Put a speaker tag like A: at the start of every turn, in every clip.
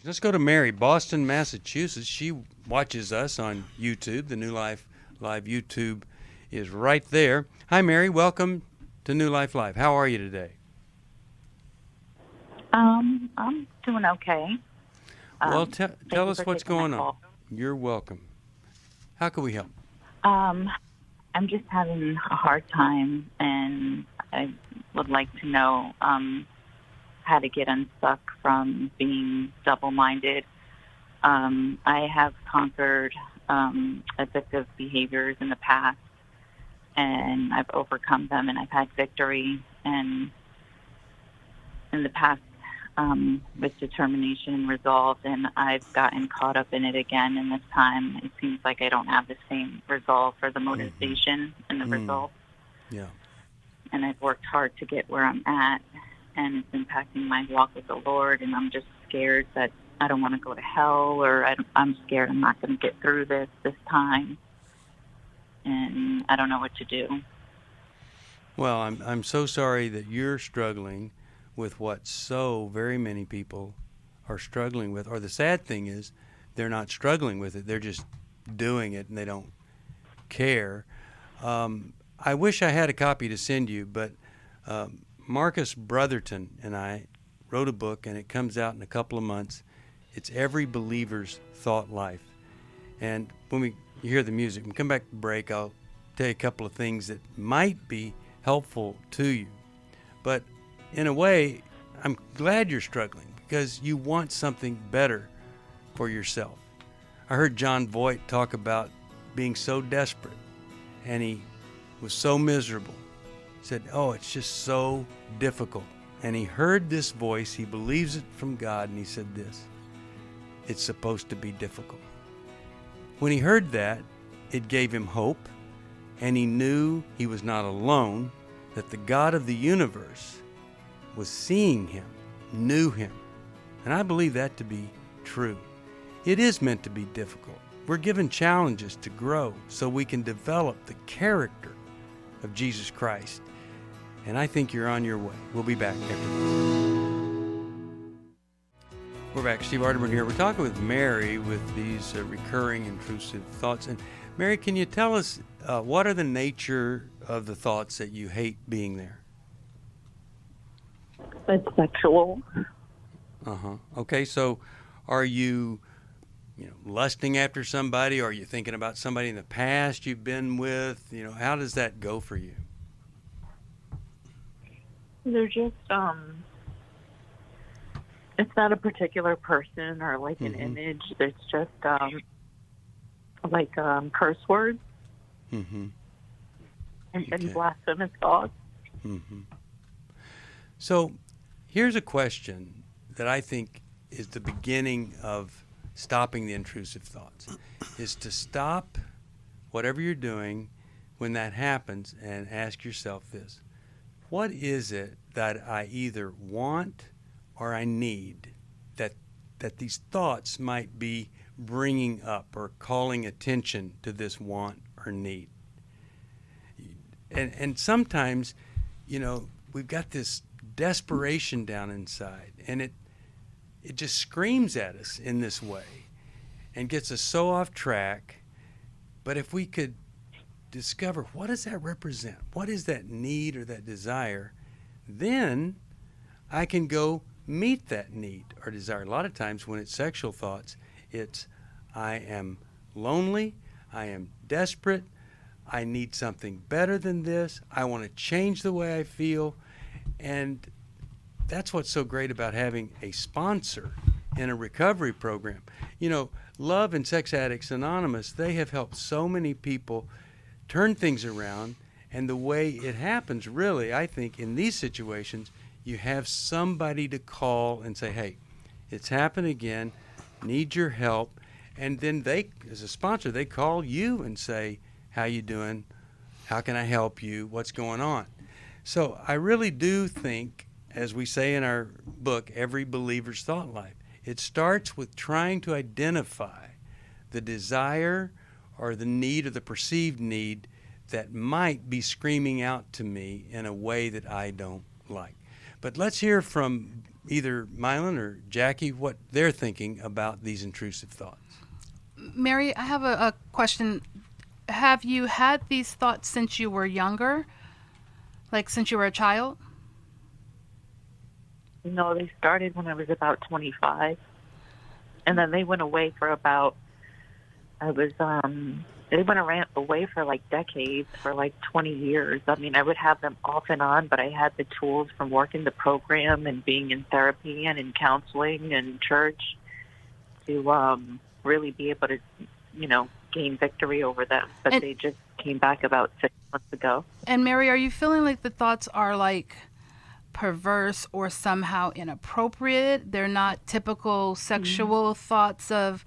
A: Let's go to Mary, Boston, Massachusetts. She watches us on YouTube. The New Life Live YouTube is right there. Hi, Mary. Welcome to New Life Live. How are you today?
B: I'm doing okay.
A: Well,
B: Thank
A: tell
B: you
A: us
B: for
A: what's
B: taking my
A: going on.
B: call.
A: You're welcome. How can we help?
B: I'm just having a hard time, and I would like to know how to get unstuck from being double-minded. I have conquered addictive behaviors in the past, and I've overcome them, and I've had victory. And in the past, with determination and resolve, and I've gotten caught up in it again. And this time, it seems like I don't have the same resolve or the motivation and the resolve.
A: Yeah.
B: And I've worked hard to get where I'm at, and it's impacting my walk with the Lord. And I'm just scared that I don't want to go to hell, or I'm scared I'm not going to get through this time, and I don't know what to do.
A: Well, I'm so sorry that you're struggling with what so very many people are struggling with. Or the sad thing is, they're not struggling with it. They're just doing it, and they don't care. I wish I had a copy to send you, but Marcus Brotherton and I wrote a book, and it comes out in a couple of months. It's Every Believer's Thought Life. And when you hear the music, when we come back to break, I'll tell you a couple of things that might be helpful to you. But in a way, I'm glad you're struggling, because you want something better for yourself. I heard John Voight talk about being so desperate, and he was so miserable. He said, it's just so difficult. And he heard this voice, he believes it from God, and he said this: it's supposed to be difficult. When he heard that, it gave him hope, and he knew he was not alone, that the God of the universe was seeing him, knew him. And I believe that to be true. It is meant to be difficult. We're given challenges to grow so we can develop the character of Jesus Christ. And I think you're on your way. We'll be back after this. We're back. Steve Arterburn here. We're talking with Mary with these recurring intrusive thoughts. And Mary, can you tell us what are the nature of the thoughts that you hate being there?
B: It's sexual.
A: Okay, so are you lusting after somebody? Or are you thinking about somebody in the past you've been with? How does that go for you?
B: They're just, it's not a particular person or like an image. It's just curse words and blasphemous thoughts.
A: So here's a question that I think is the beginning of stopping the intrusive thoughts, is to stop whatever you're doing when that happens and ask yourself this: what is it that I either want or I need that these thoughts might be bringing up or calling attention to this want or need? And sometimes, we've got this desperation down inside, and it just screams at us in this way and gets us so off track. But if we could discover, what does that represent? What is that need or that desire? Then I can go meet that need or desire. A lot of times when it's sexual thoughts, it's I am lonely, I am desperate, I need something better than this, I want to change the way I feel. And that's what's so great about having a sponsor in a recovery program. Love and Sex Addicts Anonymous, they have helped so many people turn things around. And the way it happens, really, I think, in these situations, you have somebody to call and say, hey, it's happened again, need your help. And then they, as a sponsor, they call you and say, how you doing? How can I help you? What's going on? So I really do think, as we say in our book, Every Believer's Thought Life, it starts with trying to identify the desire or the need or the perceived need that might be screaming out to me in a way that I don't like. But let's hear from either Mylan or Jackie what they're thinking about these intrusive thoughts.
C: Mary, I have a question. Have you had these thoughts since you were younger? Like since you were a child?
B: No, they started when I was about 25, and then they went away for about. They went away for like decades, for like 20 years. I mean, I would have them off and on, but I had the tools from working the program and being in therapy and in counseling and church to really be able to, gain victory over them. But they just came back about 6 months ago.
C: And Mary, are you feeling like the thoughts are like perverse or somehow inappropriate? They're not typical sexual thoughts of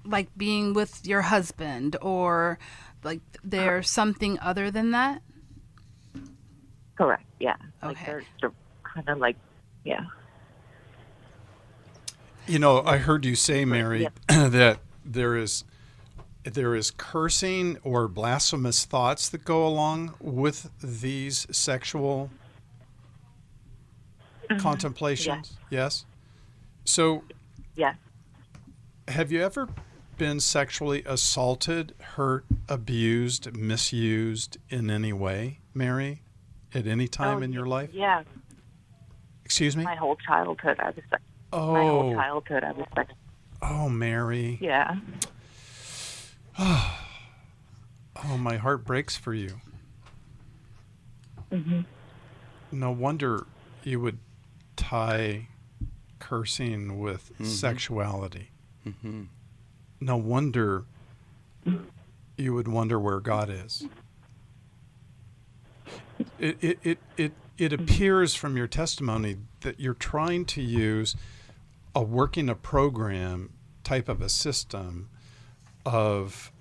C: like being with your husband, or like they're something other than that?
B: Correct, yeah.
C: Okay.
B: Like they're kind of like, yeah.
D: I heard you say, Mary, that there is cursing or blasphemous thoughts that go along with these sexual contemplations. Yes. So,
B: Yes.
D: have you ever been sexually assaulted, hurt, abused, misused in any way, Mary, at any time in your life?
B: Yeah.
D: Excuse me?
B: My whole childhood, I was like,
D: Oh, Mary.
B: Yeah.
D: Oh, my heart breaks for you.
B: Mm-hmm.
D: No wonder you would tie cursing with sexuality.
A: Mm-hmm.
D: No wonder you would wonder where God is. It appears from your testimony that you're trying to use a program type of a system of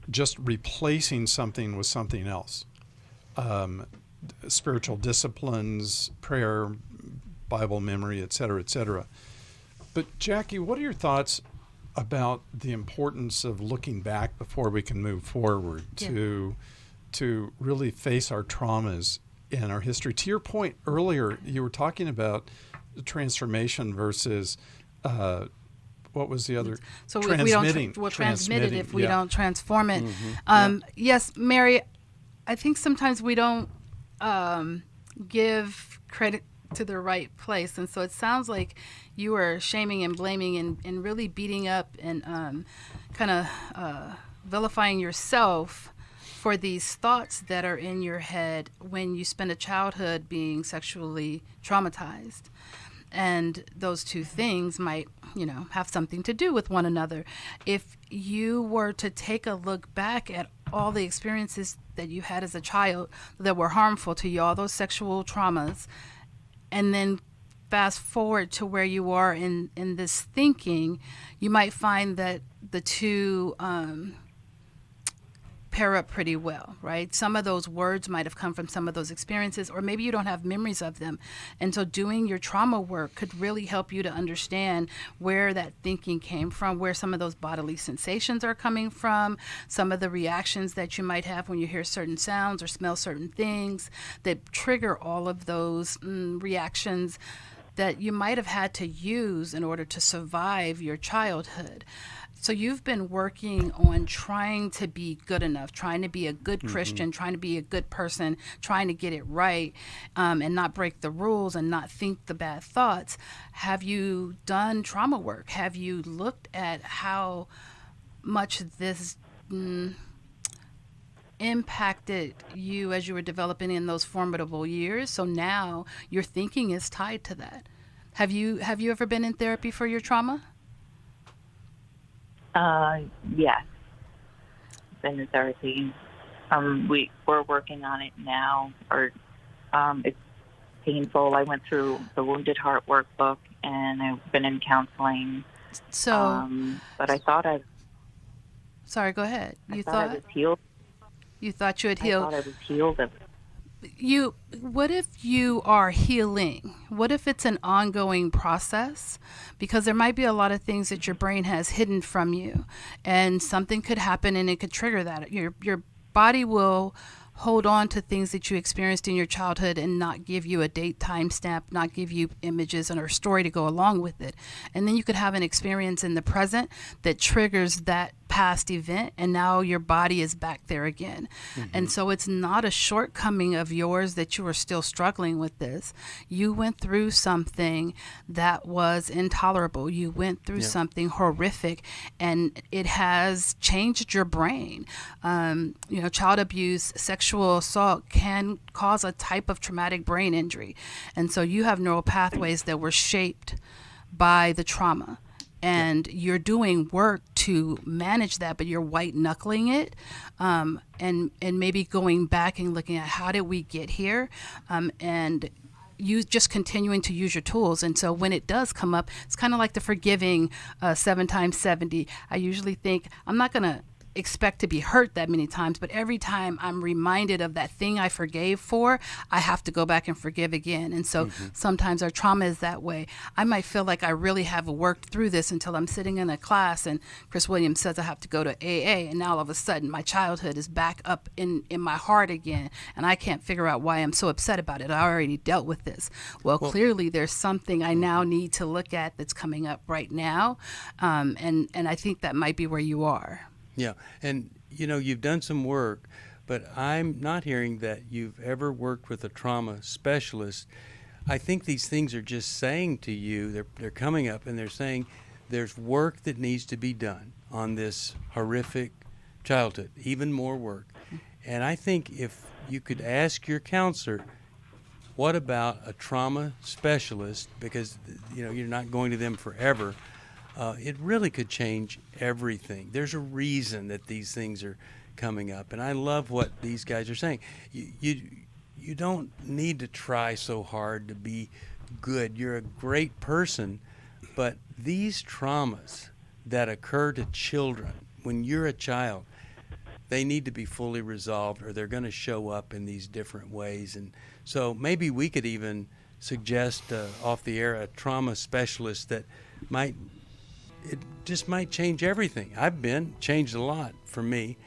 D: just replacing something with something else. Spiritual disciplines, prayer, Bible memory, et cetera, et cetera. But Jackie, what are your thoughts about the importance of looking back before we can move forward to really face our traumas in our history? To your point earlier, you were talking about the transformation versus what was the other?
C: So
D: transmitting.
C: we'll transmit it if we don't transform it. Yes, Mary, I think sometimes we don't give credit to the right place. And so it sounds like you are shaming and blaming and really beating up and kind of vilifying yourself for these thoughts that are in your head when you spend a childhood being sexually traumatized. And those two things might, have something to do with one another. If you were to take a look back at all the experiences that you had as a child that were harmful to you, all those sexual traumas, and then fast forward to where you are in this thinking, you might find that the two pair up pretty well, right? Some of those words might have come from some of those experiences, or maybe you don't have memories of them. And so doing your trauma work could really help you to understand where that thinking came from, where some of those bodily sensations are coming from, some of the reactions that you might have when you hear certain sounds or smell certain things that trigger all of those reactions that you might have had to use in order to survive your childhood. So you've been working on trying to be good enough, trying to be a good Christian, trying to be a good person, trying to get it right, and not break the rules and not think the bad thoughts. Have you done trauma work? Have you looked at how much this impacted you as you were developing in those formidable years? So now your thinking is tied to that. Have you ever been in therapy for your trauma?
B: Yes. Been in therapy. We're working on it now, it's painful. I went through the Wounded Heart workbook, and I've been in counseling.
C: So,
B: but I thought
C: sorry, go ahead.
B: I was healed.
C: You thought you had healed.
B: I thought I was healed.
C: What if you are healing? What if it's an ongoing process? Because there might be a lot of things that your brain has hidden from you, and something could happen and it could trigger that. Your body will hold on to things that you experienced in your childhood and not give you a date, time stamp, not give you images and or story to go along with it. And then you could have an experience in the present that triggers that past event, and now your body is back there again. And so it's not a shortcoming of yours that you are still struggling with this. You went through something that was intolerable. You went through something horrific, and it has changed your brain. Child abuse, sexual assault can cause a type of traumatic brain injury. And so you have neural pathways that were shaped by the trauma. And you're doing work to manage that, but you're white knuckling it, and maybe going back and looking at how did we get here, and you just continuing to use your tools. And so when it does come up, it's kind of like the forgiving 7 times 70. I usually think I'm not going to expect to be hurt that many times, but every time I'm reminded of that thing I forgave for, I have to go back and forgive again. And so sometimes our trauma is that way. I might feel like I really have worked through this until I'm sitting in a class and Chris Williams says I have to go to AA, and now all of a sudden my childhood is back up in my heart again, and I can't figure out why I'm so upset about it. I already dealt with this. Well, clearly there's something I now need to look at that's coming up right now, and I think that might be where you are.
A: Yeah, and you've done some work, but I'm not hearing that you've ever worked with a trauma specialist. I think these things are just saying to you, they're coming up and they're saying there's work that needs to be done on this horrific childhood, even more work. And I think if you could ask your counselor, what about a trauma specialist, because you're not going to them forever, it really could change everything. There's a reason that these things are coming up, and I love what these guys are saying. You don't need to try so hard to be good. You're a great person, but these traumas that occur to children when you're a child, they need to be fully resolved, or they're going to show up in these different ways. And so maybe we could even suggest off the air a trauma specialist that might change everything. I've been changed a lot for me.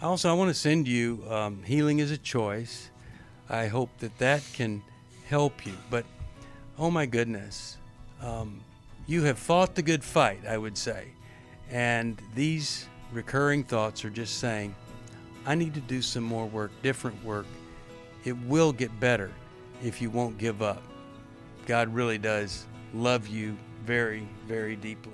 A: Also, I want to send you Healing is a Choice. I hope that can help you. But oh my goodness, you have fought the good fight, I would say. And these recurring thoughts are just saying, I need to do some more work, different work. It will get better if you won't give up. God really does love you very, very deeply.